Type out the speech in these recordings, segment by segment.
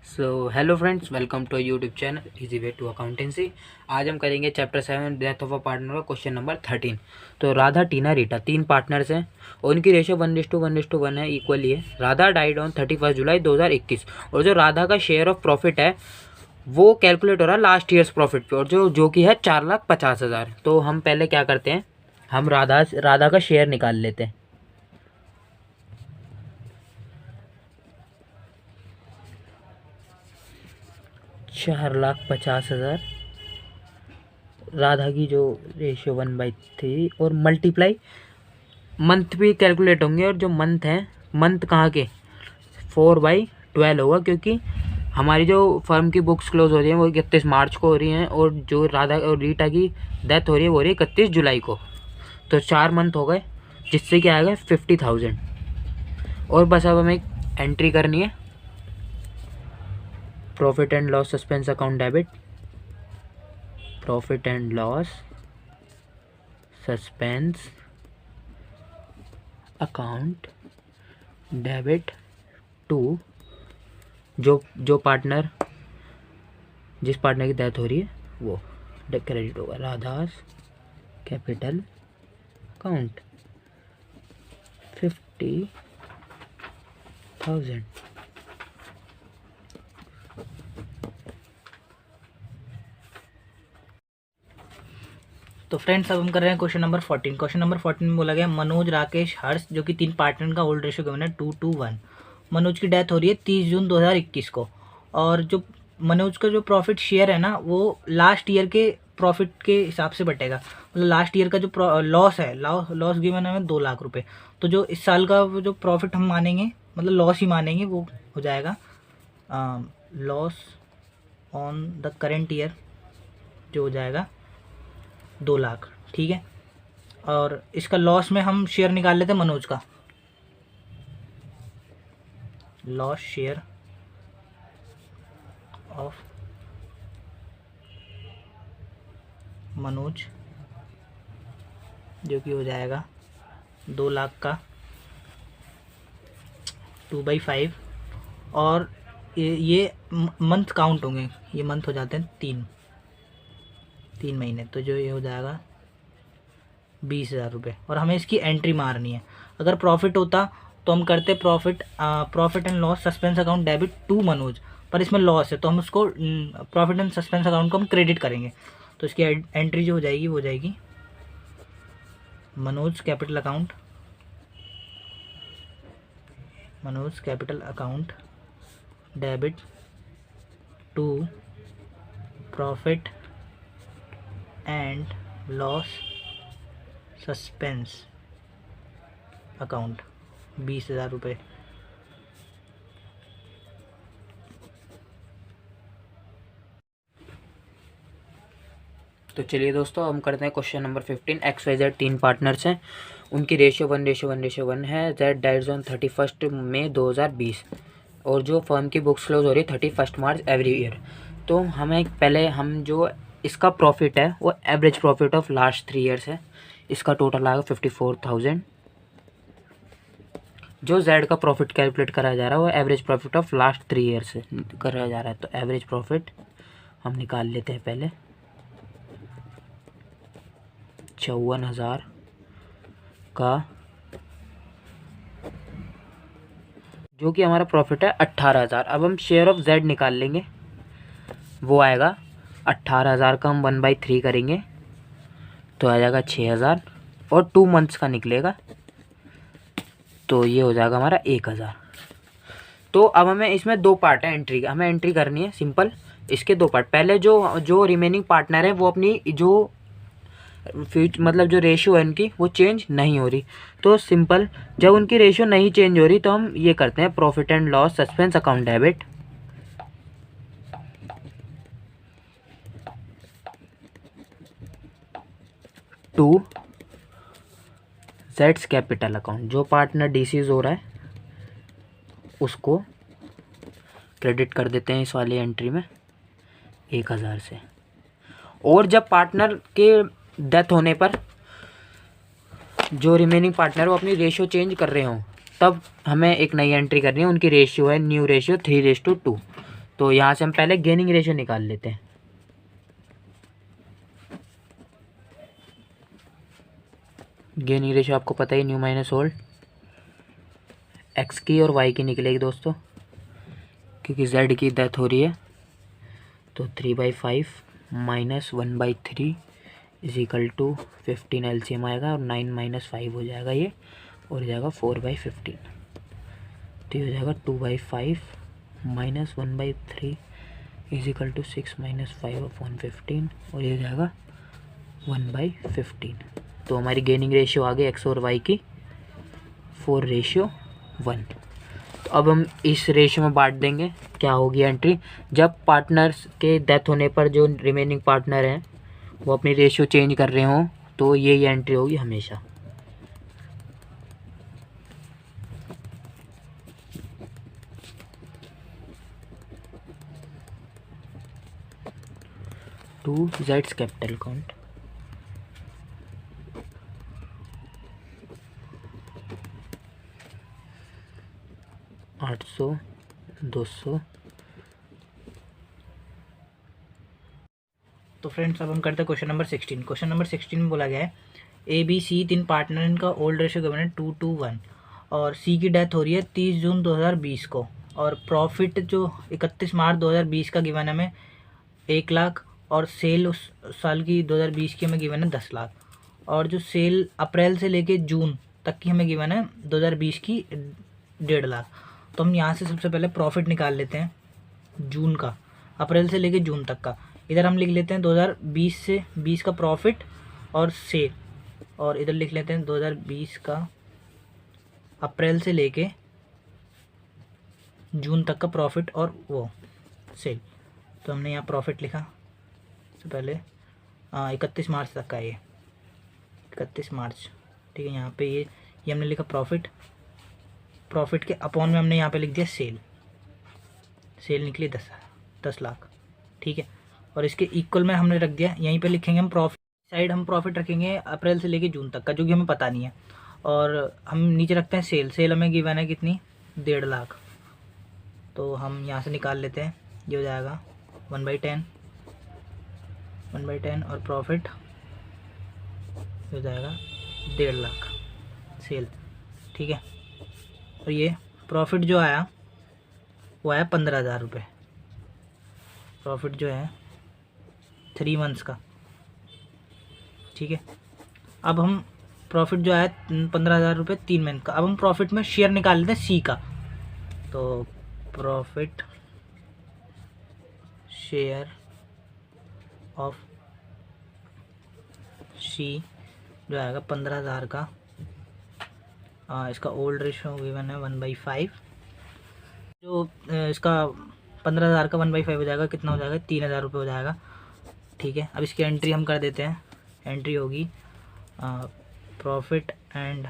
So hello friends, welcome to YouTube channel easy way to accountancy. आज हम करेंगे chapter 7 death of a partner का question number 13। तो राधा, टीना, Rita 3 partners हैं और उनकी रेशियो 1:1:1 है, इक्वली है। राधा डाइड ऑन 31 जुलाई 2021 और जो राधा का शेयर ऑफ प्रॉफिट है वो कैलकुलेट हो रहा है लास्ट ईयर्स प्रॉफिट पे, और जो कि है 4,50,000। तो हम पहले क्या करते हैं, हम राधा का शेयर निकाल लेते हैं। 4,50,000 राधा की जो रेशियो 1/3 और मल्टीप्लाई मंथ भी कैलकुलेट होंगे, और जो मंथ हैं, मंथ कहाँ के 4/12 होगा, क्योंकि हमारी जो फर्म की बुक्स क्लोज हो रही हैं वो 31 मार्च को हो रही हैं, और जो राधा और रीटा की डेथ हो रही है वो हो रही है 31 जुलाई को। तो 4 मंथ हो गए, जिससे क्या आएगा 50,000। और बस अब हमें एक एंट्री करनी है, profit and loss suspense account debit, profit and loss suspense account debit to जो पार्टनर, जिस पार्टनर की डेथ हो रही है वो क्रेडिट होगा, राधास कैपिटल अकाउंट 50,000। तो फ्रेंड्स, अब हम कर रहे हैं क्वेश्चन नंबर 14। क्वेश्चन नंबर 14 में बोला गया मनोज, राकेश, हर्ष, जो कि 3 पार्टनर का ओल्ड रेशियो गिवन है 2:1। मनोज की डेथ हो रही है 30 जून 2021 को, और जो मनोज का जो प्रॉफिट शेयर है ना वो लास्ट ईयर के प्रॉफिट के हिसाब से बटेगा। मतलब लास्ट ईयर का जो लॉस है, लॉस गिवन है 2 लाख रुपये। तो जो इस साल का वो जो प्रॉफिट हम मानेंगे, मतलब लॉस ही मानेंगे, वो हो जाएगा loss on the current year, जो हो जाएगा 2 लाख। ठीक है, और इसका लॉस में हम शेयर निकाल लेते हैं मनोज का। लॉस शेयर ऑफ मनोज, जो कि हो जाएगा 2 लाख का 2/5। और ये मंथ काउंट होंगे, ये मंथ हो जाते हैं 3 महीने। तो जो ये हो जाएगा 20,000 रुपये, और हमें इसकी एंट्री मारनी है। अगर प्रॉफिट होता तो हम करते profit and loss suspense account debit to Manoj, पर इसमें लॉस है तो हम उसको प्रॉफिट एंड सस्पेंस अकाउंट को हम क्रेडिट करेंगे। तो इसकी एंट्री जो हो जाएगी वो हो जाएगी Manoj capital account debit to profit and loss suspense account 20,000 रुपये। तो चलिए दोस्तों, हम करते हैं question number 15। X Y Z 3 partners हैं, उनकी रेशियो 1:1:1 है। जेड डाइज ऑन 31 मई 2020 और जो फर्म की बुक्स क्लोज हो रही है 31 मार्च एवरी ईयर। तो हमें पहले हम जो इसका प्रॉफिट है वो average profit of last 3 years है, इसका टोटल आएगा 54,000। जो जेड का प्रॉफिट कैलकुलेट कराया जा रहा है वो average profit of last 3 years से कराया जा रहा है। तो एवरेज प्रॉफिट हम निकाल लेते हैं पहले, 54,000 का, जो कि हमारा प्रॉफिट है 18,000। अब हम शेयर ऑफ जेड निकाल लेंगे, वो आएगा 18,000 का हम 1/3 करेंगे तो आ जाएगा 6,000, और 2 मंथ्स का निकलेगा तो ये हो जाएगा हमारा 1,000। तो अब हमें इसमें 2 पार्ट है एंट्री, हमें एंट्री करनी है सिंपल इसके 2 पार्ट। पहले जो रिमेनिंग पार्टनर है वो अपनी जो मतलब जो रेशियो है इनकी वो चेंज नहीं हो रही। तो सिंपल, जब उनकी रेशियो नहीं चेंज हो रही तो हम ये करते हैं profit and loss suspense account debit to जेड्स कैपिटल अकाउंट। जो पार्टनर डिसीज हो रहा है उसको क्रेडिट कर देते हैं इस वाली एंट्री में 1,000 से। और जब पार्टनर के डेथ होने पर जो रिमेनिंग पार्टनर वो अपनी रेशियो चेंज कर रहे हों तब हमें एक नई एंट्री करनी है। उनकी रेशियो है, न्यू रेशियो 3:2। तो यहाँ से हम पहले गेनिंग रेशियो निकाल लेते हैं। गेनिंग रेशियो आपको पता ही, न्यू माइनस ओल्ड, एक्स की और वाई की निकलेगी दोस्तों, क्योंकि जेड की डेथ हो रही है। तो 3/5 minus 1/3 is equal to 15 LCM आएगा, और 9 - 5 हो जाएगा ये, और हो जाएगा 4/15। तो ये हो जाएगा 2/5 माइनस 1/3 इज इक्वल टू 6 - 5/15, और ये हो जाएगा 1/15। तो हमारी गेनिंग रेशियो आ गई एक्स और वाई की 4:1। तो अब हम इस रेशियो में बांट देंगे। क्या होगी एंट्री, जब पार्टनर्स के डेथ होने पर जो रिमेनिंग पार्टनर हैं वो अपनी रेशियो चेंज कर रहे हों, तो यही एंट्री होगी हमेशा। टू जेड्स कैपिटल अकाउंट। $800, $200। तो फ्रेंड्स अब हम करते हैं क्वेश्चन नंबर 16। क्वेश्चन नंबर 16 में बोला गया है ABC 3 पार्टनर, इनका ओल्ड रेशियो गिवन है 2:1, और C की डेथ हो रही है 30 जून 2020 को, और प्रॉफिट जो 31 मार्च 2020 का गिवन है हमें 1 लाख, और सेल उस साल की 2020 की हमें गिवन है 10 लाख, और जो सेल अप्रैल से लेके जून तक की हमें गिवन है 2020 की 1.5 लाख। तो हम यहाँ से सबसे पहले प्रॉफिट निकाल लेते हैं जून का, अप्रैल से लेके जून तक का। इधर हम लिख लेते हैं 2020 से 20 का प्रॉफिट और सेल, और इधर लिख लेते हैं 2020 का अप्रैल से लेके जून तक का प्रॉफिट और वो सेल। तो हमने यहाँ प्रॉफिट लिखा सबसे पहले 31 मार्च तक का, ये 31 मार्च, ठीक है। यहाँ पे ये हमने लिखा प्रॉफिट, प्रॉफिट के अपॉन में हमने यहाँ पे लिख दिया सेल, सेल निकली 10 लाख, ठीक है। और इसके इक्वल में हमने रख दिया, यहीं पे लिखेंगे हम प्रॉफिट साइड, हम प्रॉफिट रखेंगे अप्रैल से लेके जून तक का, जो कि हमें पता नहीं है, और हम नीचे रखते हैं सेल। सेल हमें गिवन है कितनी, 1.5 लाख। तो हम यहाँ से निकाल लेते हैं, ये हो जाएगा 1/10, और प्रॉफिट हो जाएगा 1.5 लाख सेल, ठीक है। और ये प्रॉफिट जो आया वो आया 15,000 रुपये, प्रॉफिट जो है 3 मंथ्स का, ठीक है। अब हम प्रॉफिट जो आया 15,000 रुपये 3 मंथ का, अब हम प्रॉफिट में शेयर निकाल लेते हैं सी का। तो प्रॉफिट शेयर ऑफ सी जो आएगा 15,000 का, इसका ओल्ड रेशियो गिवन है 1/5। जो इसका 15,000 का 1/5 हो जाएगा, कितना हो जाएगा, 3,000 रुपये हो जाएगा, ठीक है। अब इसकी एंट्री हम कर देते हैं। एंट्री होगी profit and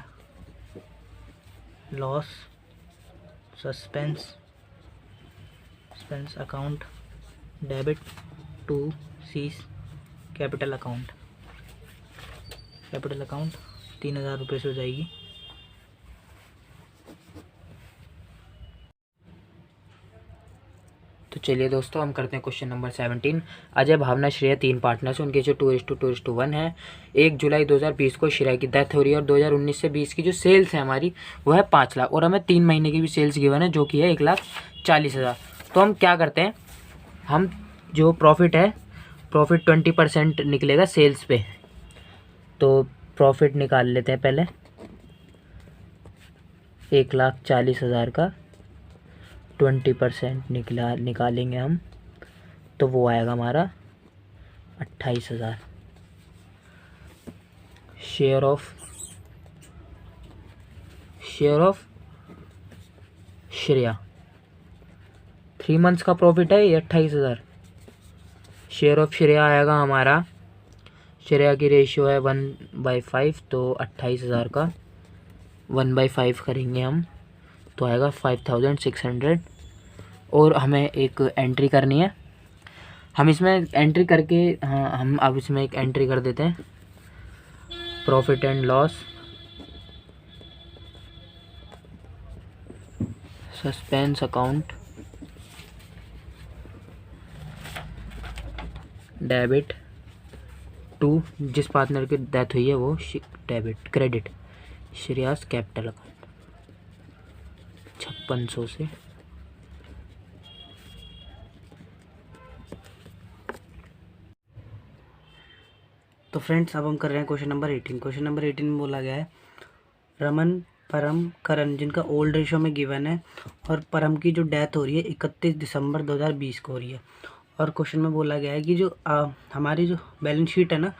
loss suspense account debit to C's capital account 3,000 रुपये से हो जाएगी। तो चलिए दोस्तों हम करते हैं क्वेश्चन नंबर 17। अजय, भावना, श्रेया 3 पार्टनर्स हैं, उनके जो 2:2:1 है। 1 जुलाई 2020 को श्रेया की डेथ हो रही है, और 2019 से 20 की जो सेल्स है हमारी वो है 5 लाख, और हमें 3 महीने की भी सेल्स गिवन है जो कि है 1,40,000। तो हम क्या करते हैं, हम जो प्रॉफिट है, प्रॉफिट 20% निकलेगा सेल्स पे, तो प्रॉफिट निकाल लेते हैं पहले 1,40,000 का 20% निकालेंगे हम, तो वो आएगा हमारा 28,000। शेयर ऑफ श्रेया 3 मंथ्स का प्रॉफिट है ये 28,000। शेयर ऑफ श्रेया आएगा हमारा, श्रेया की रेशियो है 1/5, तो 28,000 का 1/5 करेंगे हम, तो आएगा 5,600। और हमें एक एंट्री करनी है, हम इसमें एंट्री करके, हाँ हम अब इसमें एक एंट्री कर देते हैं, profit and loss suspense account, debit to, जिस पार्टनर की डेथ हुई है वो debit, credit Shreyas capital account 5600 से। तो फ्रेंड्स अब हम कर रहे हैं क्वेश्चन नंबर 18। क्वेश्चन नंबर 18 में बोला गया है रमन, परम, करण जिनका ओल्ड रेशो में गिवन है और परम की जो डेथ हो रही है 31 दिसंबर 2020 को हो रही है। और क्वेश्चन में बोला गया है कि जो हमारी जो बैलेंस शीट है ना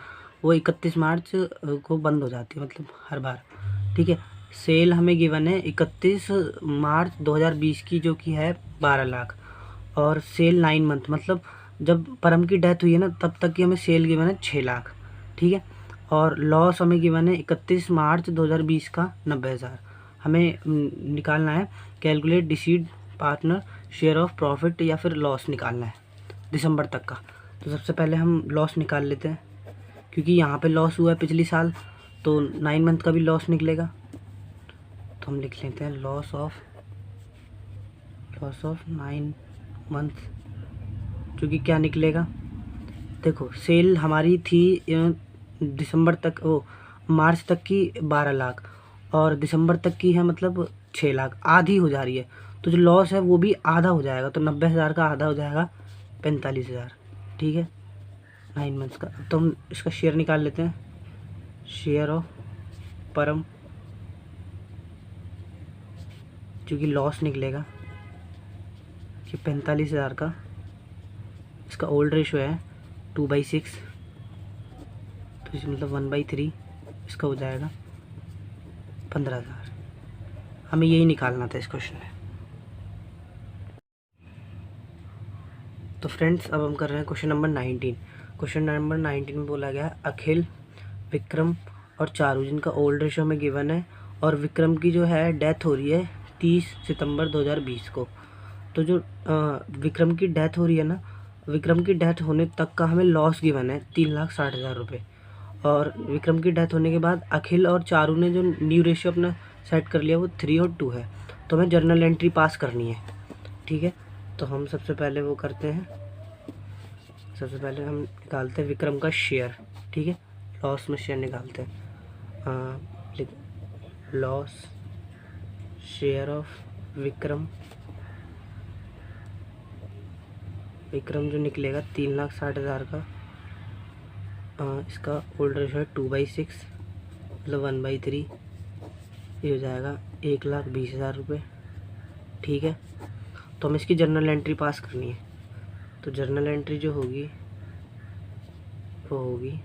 वो 31 मार्च को बंद हो जाती है, मतलब हर बार। ठीक है, सेल हमें गिवन है 31 मार्च 2020 की जो कि है 12 लाख, और सेल 9 मंथ, मतलब जब परम की डेथ हुई है ना तब तक की हमें सेल गिवन है 6 लाख। ठीक है, और लॉस हमें गिवन है 31 मार्च 2020 का 90,000। हमें निकालना है calculate decide partner share of profit या फिर लॉस निकालना है दिसंबर तक का। तो सबसे पहले हम लॉस निकाल लेते हैं, क्योंकि यहाँ पे लॉस हुआ है पिछली साल, तो 9 मंथ का भी लॉस निकलेगा। तो हम लिख लेते हैं लॉस ऑफ 9 मंथ, जो कि क्या निकलेगा। देखो सेल हमारी थी दिसंबर तक, वो मार्च तक की 12 लाख और दिसंबर तक की है मतलब 6 लाख, आधी हो जा रही है। तो जो लॉस है वो भी आधा हो जाएगा, तो 90,000 का आधा हो जाएगा 45,000। ठीक है, 9 मंथ्स का। तो हम इसका शेयर निकाल लेते हैं, शेयर ऑफ परम, जो कि लॉस निकलेगा कि 45,000 का, इसका ओल्ड रेशो है 2/6, तो इसे मतलब 1/3, इसका हो जाएगा 15,000। हमें यही निकालना था इस क्वेश्चन में। तो फ्रेंड्स अब हम कर रहे हैं क्वेश्चन नंबर 19। क्वेश्चन नंबर 19 में बोला गया है अखिल, विक्रम और चारू जिनका ओल्ड रेशो में गिवन है और विक्रम की जो है डेथ हो रही है 30 सितंबर 2020 को। तो जो विक्रम की डेथ हो रही है ना, विक्रम की डेथ होने तक का हमें लॉस गिवन है 3,60,000 रुपये, और विक्रम की डेथ होने के बाद अखिल और चारू ने जो न्यू रेशियो अपना सेट कर लिया वो 3 और 2 है, तो हमें जर्नल एंट्री पास करनी है। ठीक है, तो हम सबसे पहले वो करते हैं, सबसे पहले हम निकालते हैं विक्रम का शेयर। ठीक है, लॉस में शेयर निकालते हैं, loss share of Vikram, Vikram जो निकलेगा 3,60,000 का, इसका ओल्ड रेशो है 2/6, मतलब 1/3, ये हो जाएगा 1,20,000 रुपये। ठीक है, तो हमें इसकी जर्नल एंट्री पास करनी है। तो जर्नल एंट्री जो होगी वो होगी,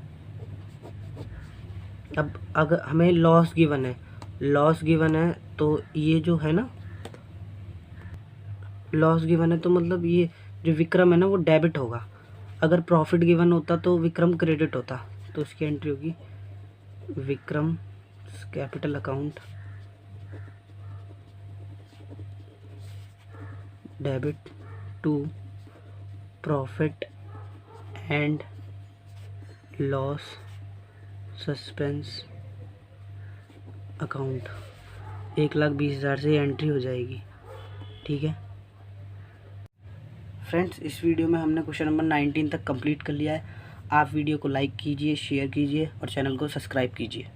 अब अगर हमें लॉस गिवन है, लॉस गिवन है तो ये जो है ना, लॉस गिवन है तो मतलब ये जो विक्रम है ना वो डेबिट होगा। अगर प्रॉफिट गिवन होता तो विक्रम क्रेडिट होता। तो इसकी एंट्री होगी Vikram capital account, debit to profit and loss suspense account, 1,20,000 से एंट्री हो जाएगी। ठीक है फ्रेंड्स, इस वीडियो में हमने क्वेश्चन नंबर 19 तक कंप्लीट कर लिया है। आप वीडियो को लाइक कीजिए, शेयर कीजिए और चैनल को सब्सक्राइब कीजिए।